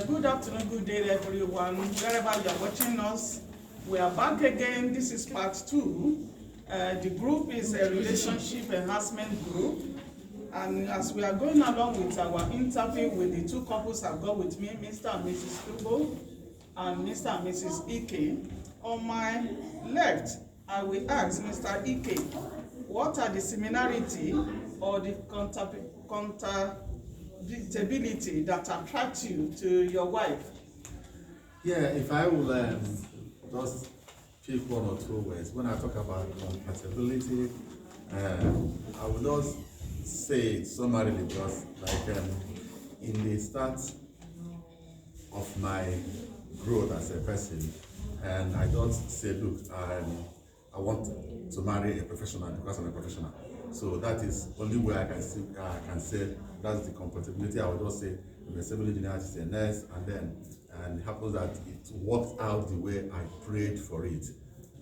Good afternoon, good day, everyone. Wherever you are watching us, we are back again. This is part 2. The group is a relationship enhancement group. And as we are going along with our interview with the two couples I've got with me, Mr. and Mrs. Tubo and Mr. and Mrs. Ike, on my left, I will ask Mr. Ike, what are the similarity or the compatibility that attract you to your wife? Yeah, if I will just pick one or two words, when I talk about compatibility, I will just say it summarily because, in the start of my growth as a person, and I just say, look, I want to marry a professional because I'm a professional. So that is only way I can say that's the compatibility. I would just say I'm a civil engineer, she's a nurse, and it happens that it worked out the way I prayed for it.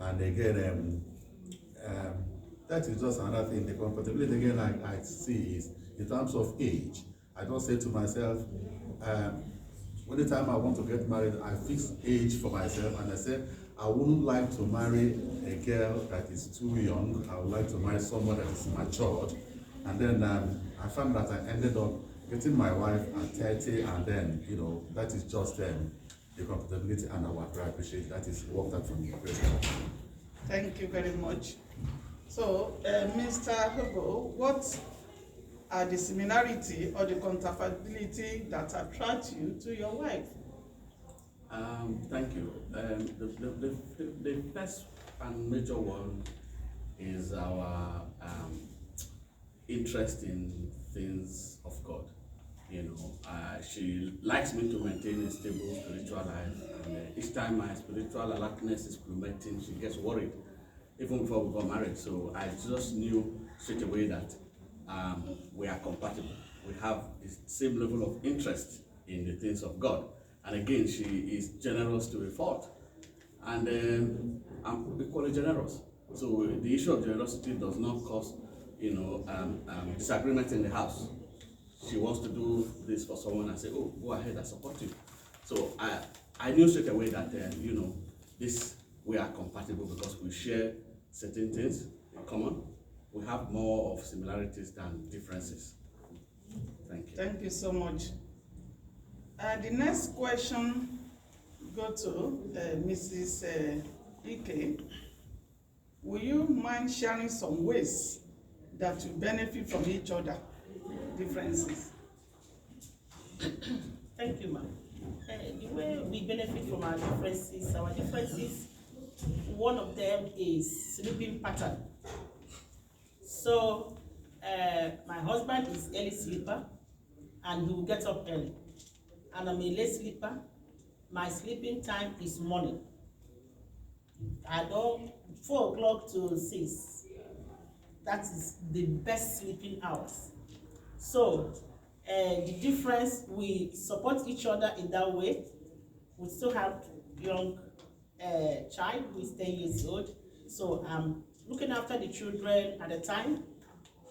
And again, that is just another thing. The compatibility again I see is in terms of age. I don't say to myself, when the time I want to get married, I fix age for myself, and I said I wouldn't like to marry a girl that is too young. I would like to marry someone that is matured. And then I found that I ended up getting my wife at 30, and then that is just the compatibility, and I appreciate that is worked out for me. Thank you very much. So, Mr. Hugo, what are the similarity or the compatibility that attract you to your wife? Thank you. The first and major one is our interest in things of God. She likes me to maintain a stable spiritual life, and each time my spiritual alertness is plummeting, she gets worried, even before we got married. So I just knew straight away that we are compatible. We have the same level of interest in the things of God. And again, she is generous to a fault. And I'm equally generous. So the issue of generosity does not cause, disagreement in the house. She wants to do this for someone and say, oh, go ahead, I support you. So I knew straight away that, we are compatible because we share certain things in common. We have more of similarities than differences. Thank you. Thank you so much. The next question go to Mrs. Ike. Will you mind sharing some ways that you benefit from each other? Differences. Thank you, ma'am. The way we benefit from our differences, one of them is sleeping pattern. So, my husband is early sleeper, and he will get up early. And I'm a late sleeper. My sleeping time is morning. I don't 4 o'clock to 6. That is the best sleeping hours. So the difference, we support each other in that way. We still have young child who is 10 years old. So I'm looking after the children at the time.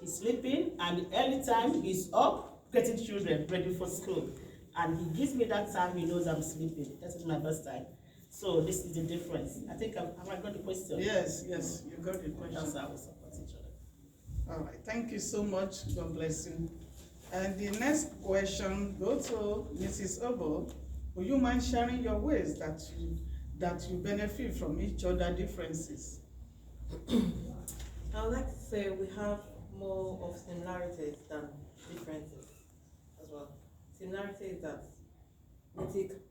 He's sleeping, and the early time he's up getting children ready for school. And he gives me that time, he knows I'm sleeping. That is my best time. So this is the difference. I think have I got the question? Yes, you got the question. That's how we support each other. All right, thank you so much. God bless you. And the next question go to Mrs. Obo. Will you mind sharing your ways that you benefit from each other differences? I would like to say we have more of similarities than differences as well. Similarity is that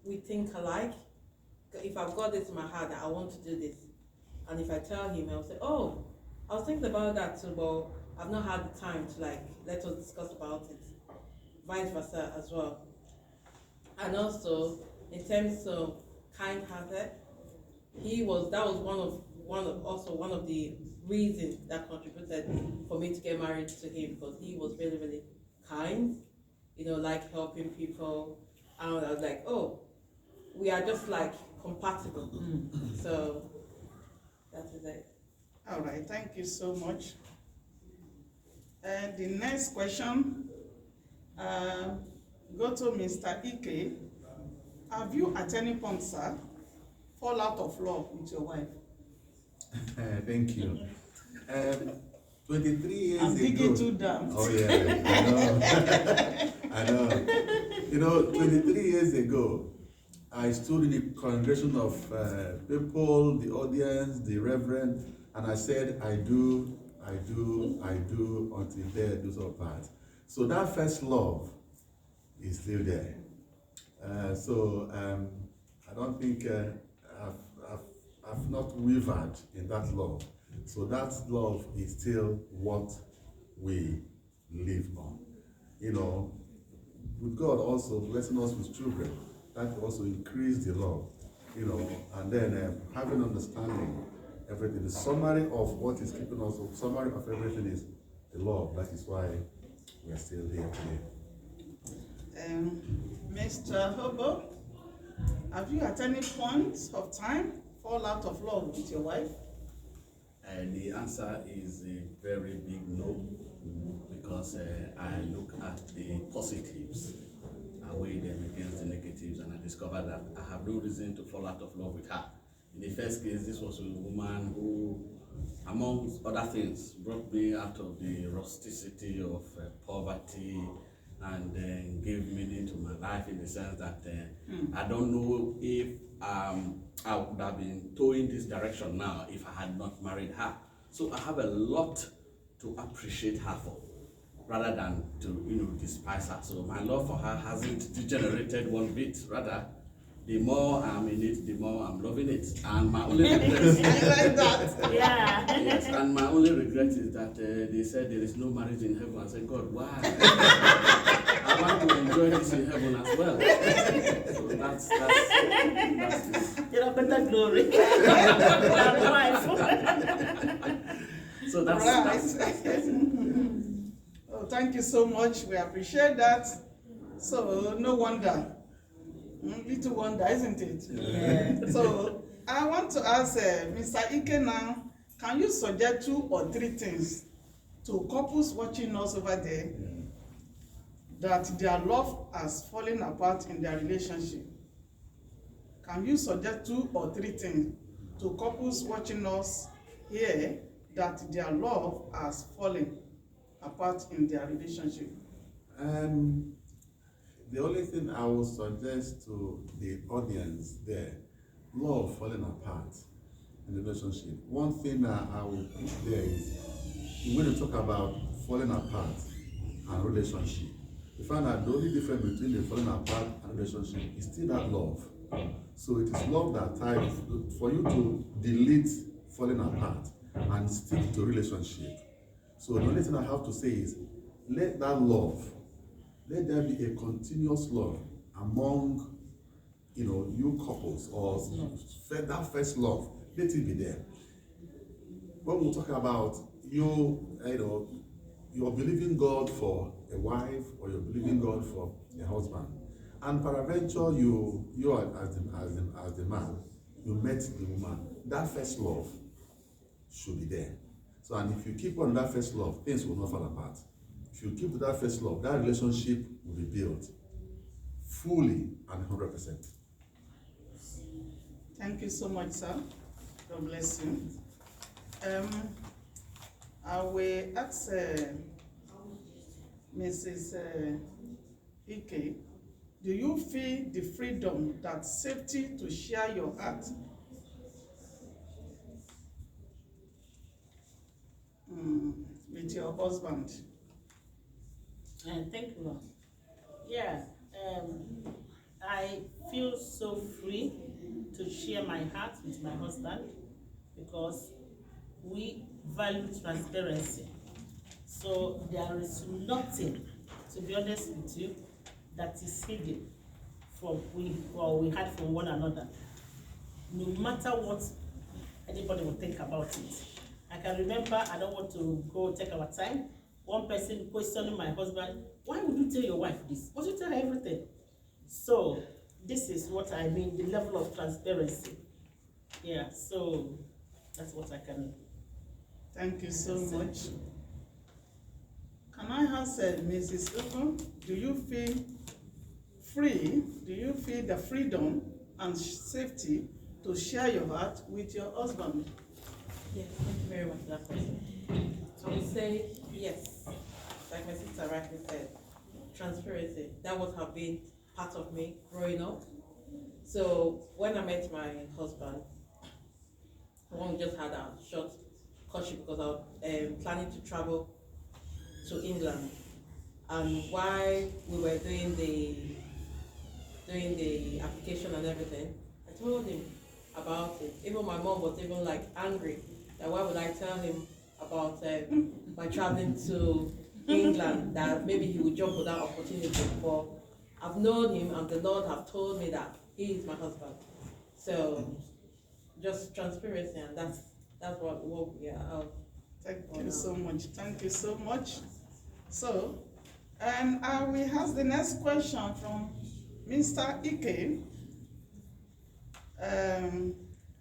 we think alike. If I've got this in my heart that I want to do this, and if I tell him, I'll say, oh, I was thinking about that too, but I've not had the time to let us discuss about it. Vice versa as well. And also in terms of kind-hearted, that was one of the reasons that contributed for me to get married to him, because he was really, really kind, like helping people. And I was like, oh, we are just compatible. So that is it. All right, thank you so much. And the next question go to Mr. Ike. Have you at any point, sir, fall out of love with your wife? Thank you. 23 years I'm ago. digging too down. Oh yeah, I know. I know. You know, 23 years ago, I stood in the congregation of people, the audience, the reverend, and I said, I do, until death do us part. So that first love is still there. I don't think I've not wavered in that love. So that love is still what we live on. You know, with God also blessing us with children, that also increase the love. You know, and then having understanding everything. The summary of what is keeping us, the summary of everything is the love. That is why we are still here today. Mr. Hobo, have you at any point of time fall out of love with your wife? The answer is a very big no, because I look at the positives, I weigh them against the negatives, and I discovered that I have no reason to fall out of love with her. In the first case, this was a woman who, among other things, brought me out of the rusticity of poverty, and gave meaning to my life in the sense that I don't know if I would have been towing this direction now if I had not married her. So I have a lot to appreciate her for, rather than to despise her. So my love for her hasn't degenerated one bit. Rather, the more I'm in it, the more I'm loving it. And my only regret I like that. Yeah. yes, and my only regret is that they said there is no marriage in heaven. I said, God, why? I want to enjoy this in heaven as well. So that's it. You know, better glory. My wife. So that's Oh, thank you so much. We appreciate that. So no wonder. Little wonder, isn't it? Yeah. So I want to ask Mr. Ike now, can you suggest 2 or 3 things to couples watching us over there that their love has fallen apart in their relationship? Can you suggest 2 or 3 things to couples watching us here that their love has fallen apart in their relationship? The only thing I would suggest to the audience there, love falling apart in the relationship. One thing I will put there is, when you talk about falling apart and relationship, you find that the only difference between the falling apart and relationship is still that love. So it is love that ties, for you to delete falling apart and stick to relationship. So the only thing I have to say is, let that love, let there be a continuous love among, you couples, or that first love. Let it be there. When we talk about you're believing God for a wife, or you're believing God for a husband, and peradventure you are as the man, you met the woman. That first love should be there. So, and if you keep on that first love, things will not fall apart. If you keep to that first love, that relationship will be built fully and 100%. Thank you so much, sir. God bless you. I will ask Mrs. Ike, do you feel the freedom, that safety to share your heart with your husband? Thank you, Lord. Yeah, I feel so free to share my heart with my husband because we value transparency. So there is nothing, to be honest with you, that is hidden from we had from one another. No matter what anybody will think about it. I can remember, I don't want to go take our time, one person questioning my husband, why would you tell your wife this? Why would you tell her everything? So this is what I mean, the level of transparency. Yeah, so that's what I can. Thank you so much. Can I ask Mrs. Ugo, do you feel free? Do you feel the freedom and safety to share your heart with your husband? Yes, thank you very much for that question. I would say yes, like my sister rightly said, transparency. That would have been part of me growing up. So when I met my husband, one just had a short courtship because I was planning to travel to England, and while we were doing the application and everything, I told him about it. Even my mom was even like angry that why would I tell him about my traveling to England, that maybe he would jump for that opportunity. But I've known him, and the Lord have told me that he is my husband. So just transparency, and that's what we are. Thank you so much. Thank you so much. So, and we have the next question from Mr. Ike.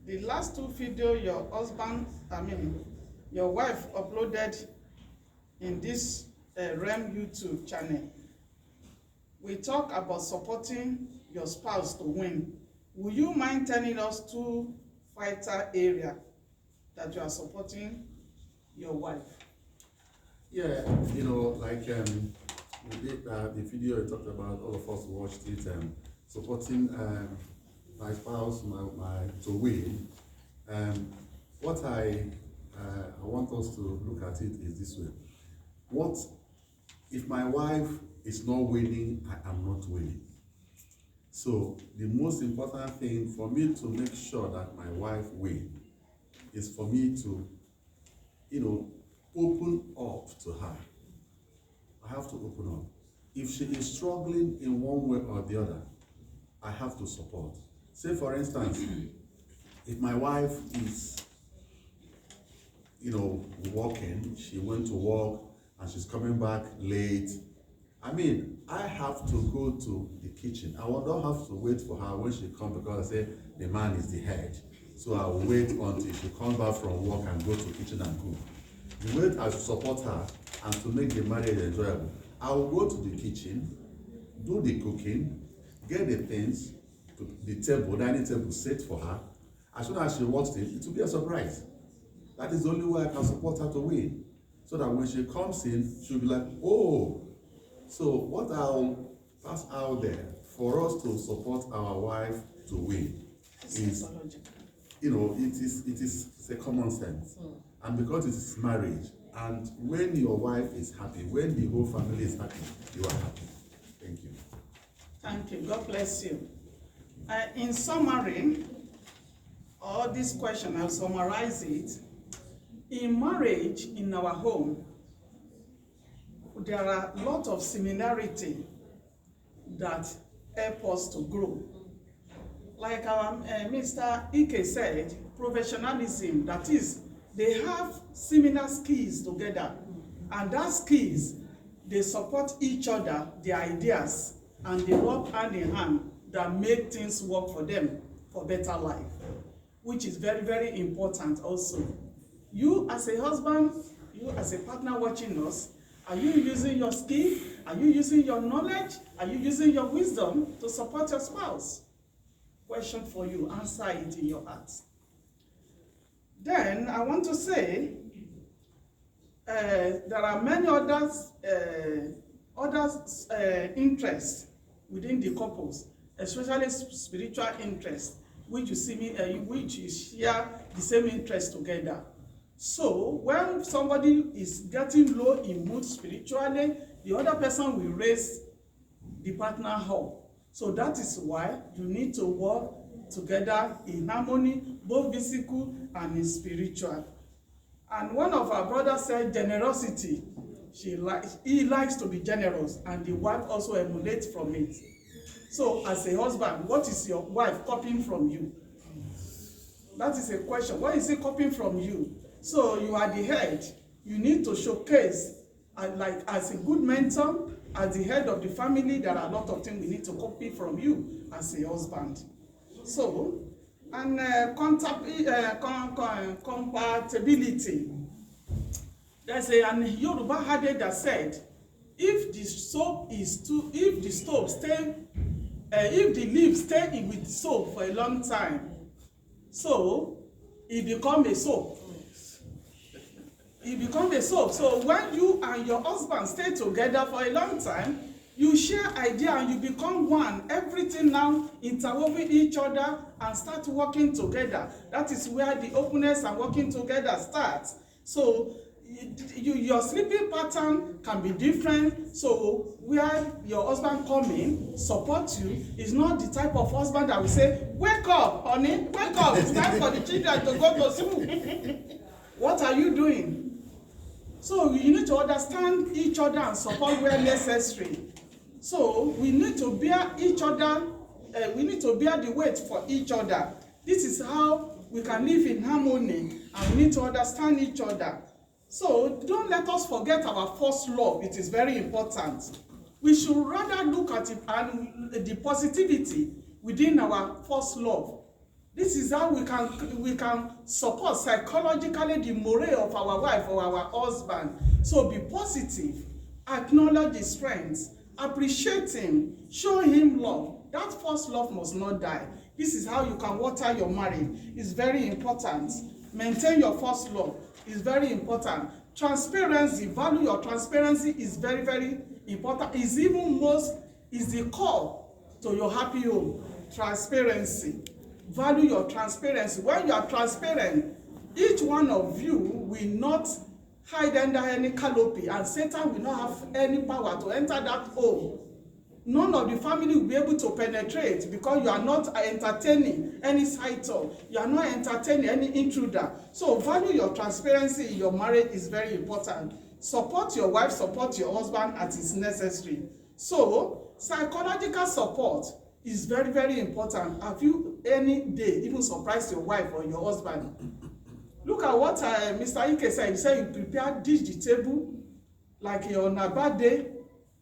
The last two videos your wife uploaded in this REM YouTube channel, we talk about supporting your spouse to win. Would you mind telling us two vital areas that you are supporting your wife? Yeah, like we did the video you talked about, all of us watched it, supporting my spouse, my to win. What I want us to look at it is this way. What if my wife is not winning, I am not winning? So the most important thing for me to make sure that my wife wins is for me to, open up to her. I have to open up. If she is struggling in one way or the other, I have to support. Say for instance, if my wife is, working, she went to work and she's coming back late. I have to go to the kitchen. I don't have to wait for her when she comes, because I say the man is the head. So I'll wait until she comes back from work and go to the kitchen and cook. The way I support her and to make the marriage enjoyable, I will go to the kitchen, do the cooking, get the things to the table, dining table set for her. As soon as she walks in, it will be a surprise. That is the only way I can support her to win. So that when she comes in, she'll be like, oh. So what I'll pass out there for us to support our wife to win is, it's a common sense. And because it is marriage, and when your wife is happy, when the whole family is happy, you are happy. Thank you. Thank you. God bless you. In summary, all this question, I'll summarize it. In marriage, in our home, there are a lot of similarity that help us to grow. Like our Mr. Ike said, professionalism, that is, they have similar skills together, and that skills, they support each other, their ideas, and they work hand in hand that make things work for them for better life, which is very, very important also. You as a husband, you as a partner watching us, are you using your skill? Are you using your knowledge? Are you using your wisdom to support your spouse? Question for you, answer it in your heart. Then I want to say, there are many others interests within the couples, especially spiritual interests, which you share the same interest together. So when somebody is getting low in mood spiritually, the other person will raise the partner up. So that is why you need to work together in harmony, both physical and in spiritual. And one of our brothers said generosity. He likes to be generous, and the wife also emulates from it. So as a husband, what is your wife copying from you? That is a question. What is he copying from you? So you are the head. You need to showcase, like as a good mentor, as the head of the family, there are a lot of things we need to copy from you as a husband. So, and compatibility. There's an Yoruba adage that said, if the stove stay if the leaf stay with soap for a long time, so it become a soap. It become a soap. So when you and your husband stay together for a long time, you share idea and you become one. Everything now interwoven each other and start working together. That is where the openness and working together starts. So your sleeping pattern can be different. So where your husband come in, support you, is not the type of husband that will say, wake up, honey, wake up. It's time for the children to go to school. What are you doing? So you need to understand each other and support where necessary. So we need to bear each other, we need to bear the weight for each other. This is how we can live in harmony, and we need to understand each other. So don't let us forget our first love. It is very important. We should rather look at it and the positivity within our first love. This is how we can support psychologically the morale of our wife or our husband. So be positive, acknowledge his strengths, appreciate him, show him love. That first love must not die. This is how you can water your marriage. It's very important. Maintain your first love. It's very important. Transparency, value your transparency is very, very important. It's the core to your happy home. Transparency. Value your transparency. When you are transparent, each one of you will not hide under any canopy, and Satan will not have any power to enter that home. None of the family will be able to penetrate because you are not entertaining any side talk. You are not entertaining any intruder. So value your transparency in your marriage is very important. Support your wife, support your husband as is necessary. So psychological support is very, very important. Have you any day even surprised your wife or your husband? Look at what Mr. Ike said. He said you prepare dish the table like on a bad day.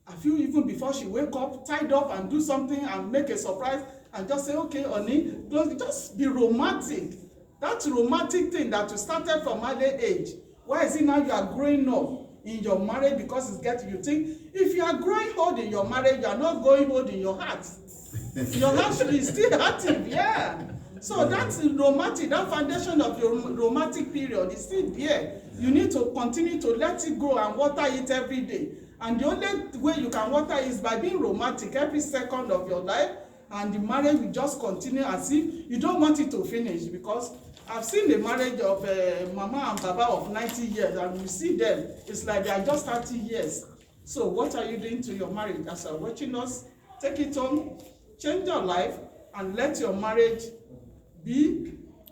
Have you even before she wake up, tied up and do something and make a surprise and just say, okay, honey, just be romantic. That romantic thing that you started from early age. Why is it now you are growing up in your marriage because it's getting you think? If you are growing old in your marriage, you are not growing old in your heart. Your heart should be still active, yeah. So that's romantic, that foundation of your romantic period is still there. You need to continue to let it grow and water it every day. And the only way you can water is by being romantic every second of your life, and the marriage will just continue as if you don't want it to finish. Because I've seen the marriage of Mama and Baba of 90 years, and you see them, it's like they are just 30 years. So what are you doing to your marriage? As you're watching us, take it on, change your life, and let your marriage be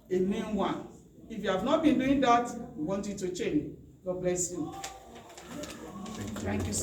a new one. If you have not been doing that, we want you to change. God bless you. Thank you.